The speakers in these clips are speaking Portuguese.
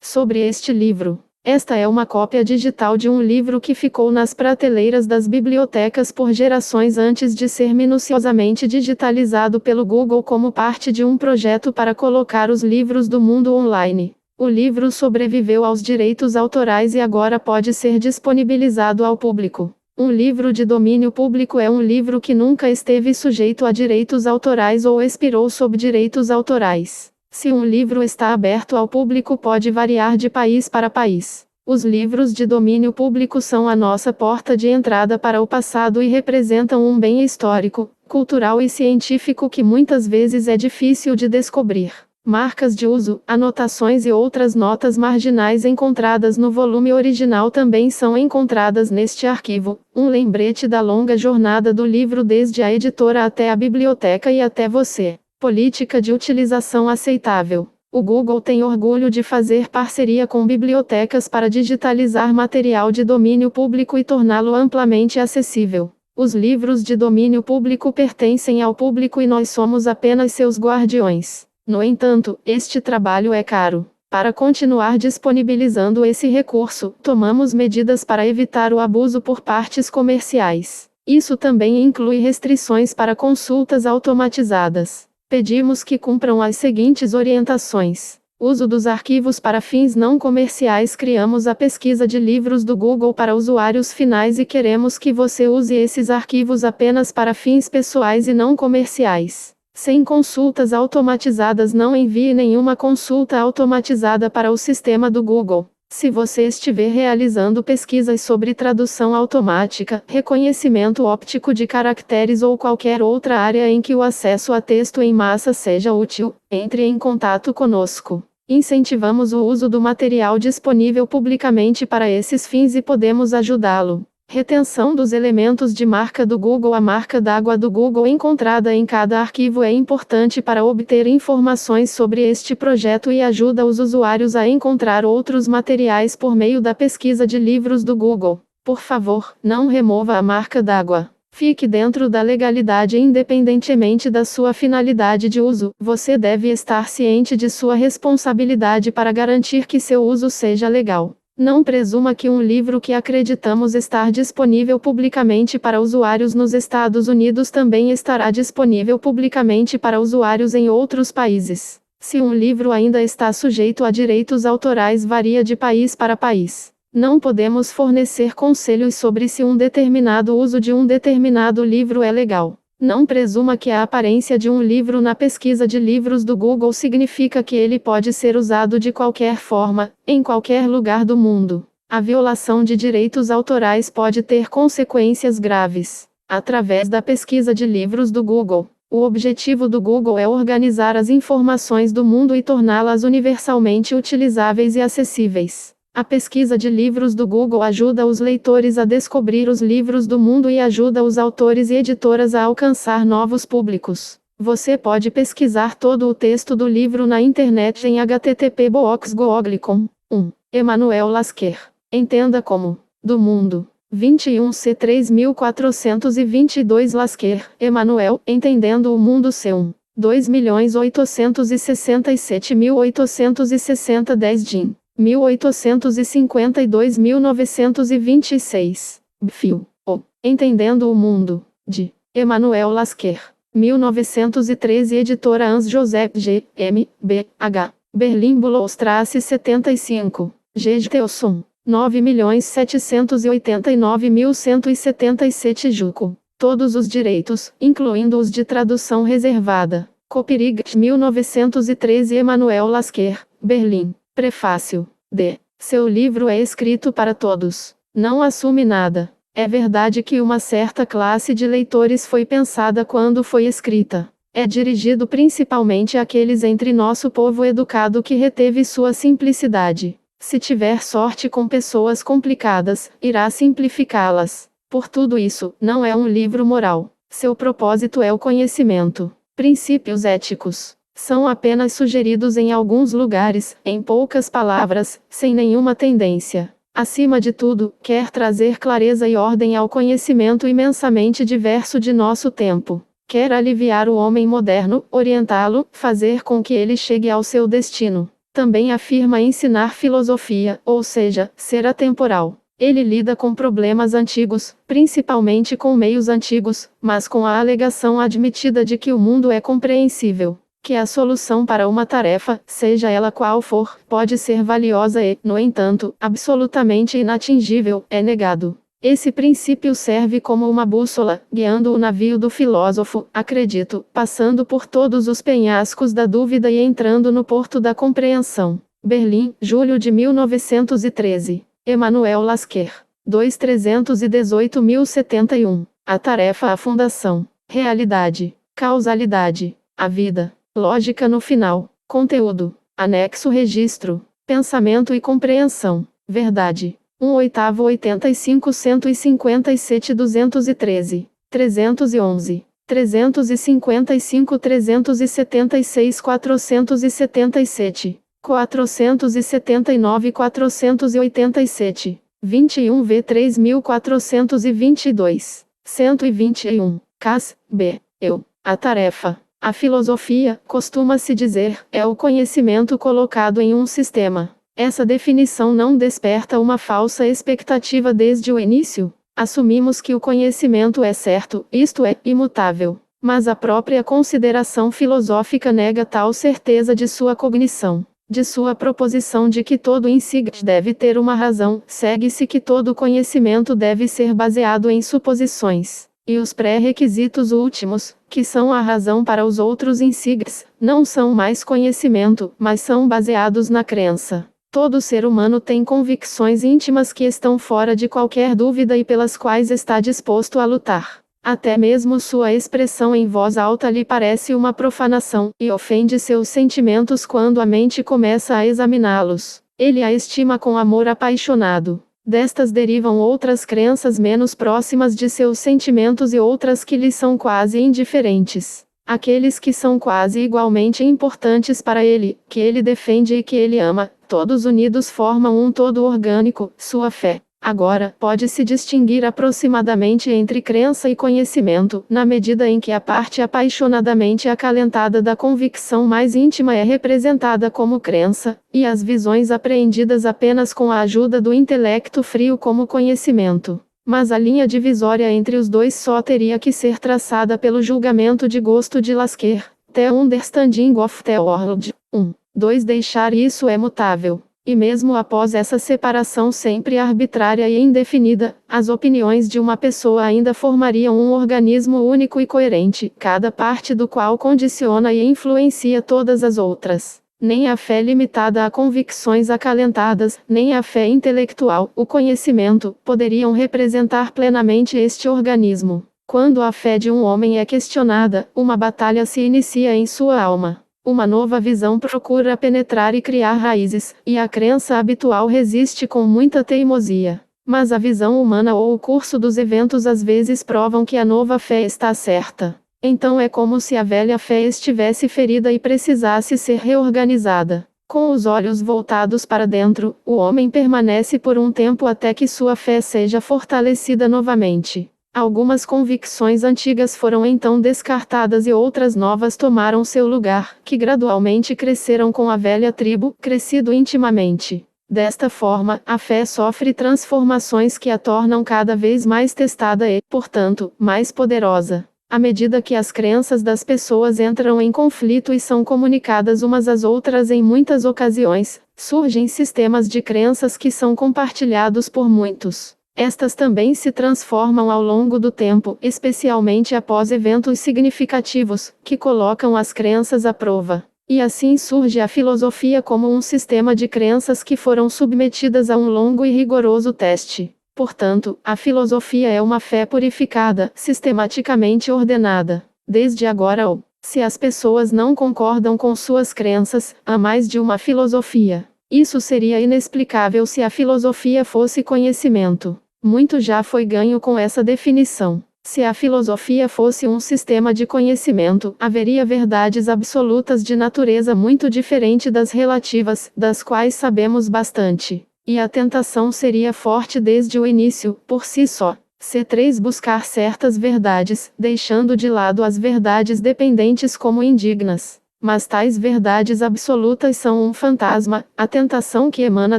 sobre este livro. Esta é uma cópia digital de um livro que ficou nas prateleiras das bibliotecas por gerações antes de ser minuciosamente digitalizado pelo Google como parte de um projeto para colocar os livros do mundo online. O livro sobreviveu aos direitos autorais e agora pode ser disponibilizado ao público. Um livro de domínio público é um livro que nunca esteve sujeito a direitos autorais ou expirou sob direitos autorais. Se um livro está aberto ao público, pode variar de país para país. Os livros de domínio público são a nossa porta de entrada para o passado e representam um bem histórico, cultural e científico que muitas vezes é difícil de descobrir. Marcas de uso, anotações e outras notas marginais encontradas no volume original também são encontradas neste arquivo. Um lembrete da longa jornada do livro desde a editora até a biblioteca e até você. Política de utilização aceitável. O Google tem orgulho de fazer parceria com bibliotecas para digitalizar material de domínio público e torná-lo amplamente acessível. Os livros de domínio público pertencem ao público e nós somos apenas seus guardiões. No entanto, este trabalho é caro. Para continuar disponibilizando esse recurso, tomamos medidas para evitar o abuso por partes comerciais. Isso também inclui restrições para consultas automatizadas. Pedimos que cumpram as seguintes orientações. Uso dos arquivos para fins não comerciais. Criamos a pesquisa de livros do Google para usuários finais e queremos que você use esses arquivos apenas para fins pessoais e não comerciais. Sem consultas automatizadas. Não envie nenhuma consulta automatizada para o sistema do Google. Se você estiver realizando pesquisas sobre tradução automática, reconhecimento óptico de caracteres ou qualquer outra área em que o acesso a texto em massa seja útil, entre em contato conosco. Incentivamos o uso do material disponível publicamente para esses fins e podemos ajudá-lo. Retenção dos elementos de marca do Google. A marca d'água do Google encontrada em cada arquivo é importante para obter informações sobre este projeto e ajuda os usuários a encontrar outros materiais por meio da pesquisa de livros do Google. Por favor, não remova a marca d'água. Fique dentro da legalidade independentemente da sua finalidade de uso. Você deve estar ciente de sua responsabilidade para garantir que seu uso seja legal. Não presuma que um livro que acreditamos estar disponível publicamente para usuários nos Estados Unidos também estará disponível publicamente para usuários em outros países. Se um livro ainda está sujeito a direitos autorais, varia de país para país. Não podemos fornecer conselhos sobre se um determinado uso de um determinado livro é legal. Não presuma que a aparência de um livro na pesquisa de livros do Google significa que ele pode ser usado de qualquer forma, em qualquer lugar do mundo. A violação de direitos autorais pode ter consequências graves. Através da pesquisa de livros do Google, o objetivo do Google é organizar as informações do mundo e torná-las universalmente utilizáveis e acessíveis. A pesquisa de livros do Google ajuda os leitores a descobrir os livros do mundo e ajuda os autores e editoras a alcançar novos públicos. Você pode pesquisar todo o texto do livro na internet em http://google.com. 1. Emmanuel Lasker. Entenda como. Do mundo. 21C 3422 Lasker, Emmanuel, Entendendo o Mundo C1. 2.867.860 10 Jin. 1852.926. Fio. O. Entendendo o Mundo. De. Emmanuel Lasker. 1913 Editora Hans Joseph G. M. B. H. Berlim Bulos-75. G. de Teosson. 9.789.177 Juco. Todos os direitos, incluindo os de tradução reservada. Copyright 1913 Emmanuel Lasker, Berlim. Prefácio. D. Seu livro é escrito para todos. Não assume nada. É verdade que uma certa classe de leitores foi pensada quando foi escrita. É dirigido principalmente àqueles entre nosso povo educado que reteve sua simplicidade. Se tiver sorte com pessoas complicadas, irá simplificá-las. Por tudo isso, não é um livro moral. Seu propósito é o conhecimento. Princípios éticos. São apenas sugeridos em alguns lugares, em poucas palavras, sem nenhuma tendência. Acima de tudo, quer trazer clareza e ordem ao conhecimento imensamente diverso de nosso tempo. Quer aliviar o homem moderno, orientá-lo, fazer com que ele chegue ao seu destino. Também afirma ensinar filosofia, ou seja, ser atemporal. Ele lida com problemas antigos, principalmente com meios antigos, mas com a alegação admitida de que o mundo é compreensível, que a solução para uma tarefa, seja ela qual for, pode ser valiosa e, no entanto, absolutamente inatingível, é negado. Esse princípio serve como uma bússola, guiando o navio do filósofo, acredito, passando por todos os penhascos da dúvida e entrando no porto da compreensão. Berlim, julho de 1913. Emmanuel Lasker. 2.318.071. A tarefa, a fundação. Realidade. Causalidade. A vida. Lógica no final. Conteúdo. Anexo registro. Pensamento e compreensão. Verdade. 1/8 157 213. 311. 355 376 477. 479 487. 21V 3422. 121. Cas. B. Eu. A tarefa. A filosofia, costuma-se dizer, é o conhecimento colocado em um sistema. Essa definição não desperta uma falsa expectativa desde o início? Assumimos que o conhecimento é certo, isto é, imutável. Mas a própria consideração filosófica nega tal certeza de sua cognição. De sua proposição de que todo insight deve ter uma razão, segue-se que todo conhecimento deve ser baseado em suposições. E os pré-requisitos últimos, que são a razão para os outros insights, não são mais conhecimento, mas são baseados na crença. Todo ser humano tem convicções íntimas que estão fora de qualquer dúvida e pelas quais está disposto a lutar. Até mesmo sua expressão em voz alta lhe parece uma profanação, e ofende seus sentimentos quando a mente começa a examiná-los. Ele a estima com amor apaixonado. Destas derivam outras crenças menos próximas de seus sentimentos e outras que lhe são quase indiferentes. Aqueles que são quase igualmente importantes para ele, que ele defende e que ele ama, todos unidos formam um todo orgânico, sua fé. Agora, pode-se distinguir aproximadamente entre crença e conhecimento, na medida em que a parte apaixonadamente acalentada da convicção mais íntima é representada como crença, e as visões apreendidas apenas com a ajuda do intelecto frio como conhecimento. Mas a linha divisória entre os dois só teria que ser traçada pelo julgamento de gosto de Lasker. The Understanding of the World. 1. 2. Deixar isso é mutável. E mesmo após essa separação sempre arbitrária e indefinida, as opiniões de uma pessoa ainda formariam um organismo único e coerente, cada parte do qual condiciona e influencia todas as outras. Nem a fé limitada a convicções acalentadas, nem a fé intelectual, o conhecimento, poderiam representar plenamente este organismo. Quando a fé de um homem é questionada, uma batalha se inicia em sua alma. Uma nova visão procura penetrar e criar raízes, e a crença habitual resiste com muita teimosia. Mas a visão humana ou o curso dos eventos às vezes provam que a nova fé está certa. Então é como se a velha fé estivesse ferida e precisasse ser reorganizada. Com os olhos voltados para dentro, o homem permanece por um tempo até que sua fé seja fortalecida novamente. Algumas convicções antigas foram então descartadas e outras novas tomaram seu lugar, que gradualmente cresceram com a velha tribo, crescido intimamente. Desta forma, a fé sofre transformações que a tornam cada vez mais testada e, portanto, mais poderosa. À medida que as crenças das pessoas entram em conflito e são comunicadas umas às outras em muitas ocasiões, surgem sistemas de crenças que são compartilhados por muitos. Estas também se transformam ao longo do tempo, especialmente após eventos significativos, que colocam as crenças à prova. E assim surge a filosofia como um sistema de crenças que foram submetidas a um longo e rigoroso teste. Portanto, a filosofia é uma fé purificada, sistematicamente ordenada. Desde agora se as pessoas não concordam com suas crenças, há mais de uma filosofia. Isso seria inexplicável se a filosofia fosse conhecimento. Muito já foi ganho com essa definição. Se a filosofia fosse um sistema de conhecimento, haveria verdades absolutas de natureza muito diferente das relativas, das quais sabemos bastante. E a tentação seria forte desde o início, por si só. C3 Buscar certas verdades, deixando de lado as verdades dependentes como indignas. Mas tais verdades absolutas são um fantasma, a tentação que emana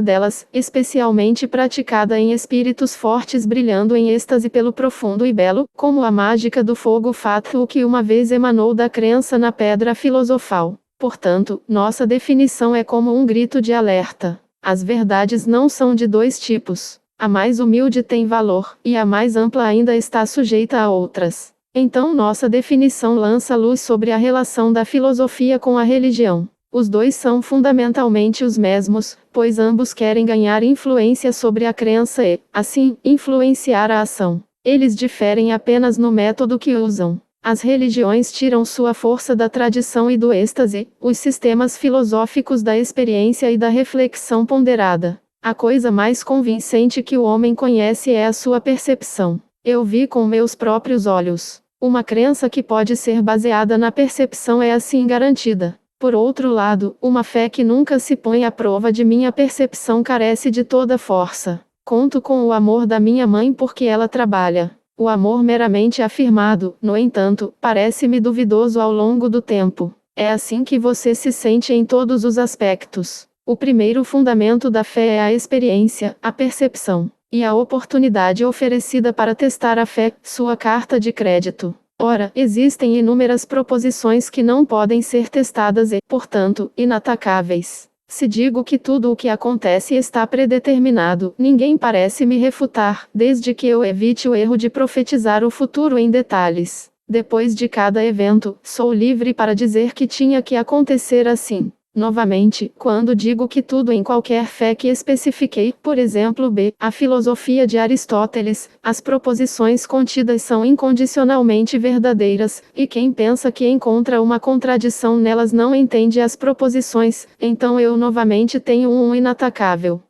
delas, especialmente praticada em espíritos fortes brilhando em êxtase pelo profundo e belo, como a mágica do fogo fátuo que uma vez emanou da crença na pedra filosofal. Portanto, nossa definição é como um grito de alerta. As verdades não são de dois tipos. A mais humilde tem valor, e a mais ampla ainda está sujeita a outras. Então nossa definição lança luz sobre a relação da filosofia com a religião. Os dois são fundamentalmente os mesmos, pois ambos querem ganhar influência sobre a crença e, assim, influenciar a ação. Eles diferem apenas no método que usam. As religiões tiram sua força da tradição e do êxtase, os sistemas filosóficos da experiência e da reflexão ponderada. A coisa mais convincente que o homem conhece é a sua percepção. Eu vi com meus próprios olhos. Uma crença que pode ser baseada na percepção é assim garantida. Por outro lado, uma fé que nunca se põe à prova de minha percepção carece de toda força. Conto com o amor da minha mãe porque ela trabalha. O amor meramente afirmado, no entanto, parece-me duvidoso ao longo do tempo. É assim que você se sente em todos os aspectos. O primeiro fundamento da fé é a experiência, a percepção, e a oportunidade oferecida para testar a fé, sua carta de crédito. Ora, existem inúmeras proposições que não podem ser testadas e, portanto, inatacáveis. Se digo que tudo o que acontece está predeterminado, ninguém parece me refutar, desde que eu evite o erro de profetizar o futuro em detalhes. Depois de cada evento, sou livre para dizer que tinha que acontecer assim. Novamente, quando digo que tudo em qualquer fé que especifiquei, por exemplo a filosofia de Aristóteles, as proposições contidas são incondicionalmente verdadeiras, e quem pensa que encontra uma contradição nelas não entende as proposições, então eu novamente tenho um inatacável.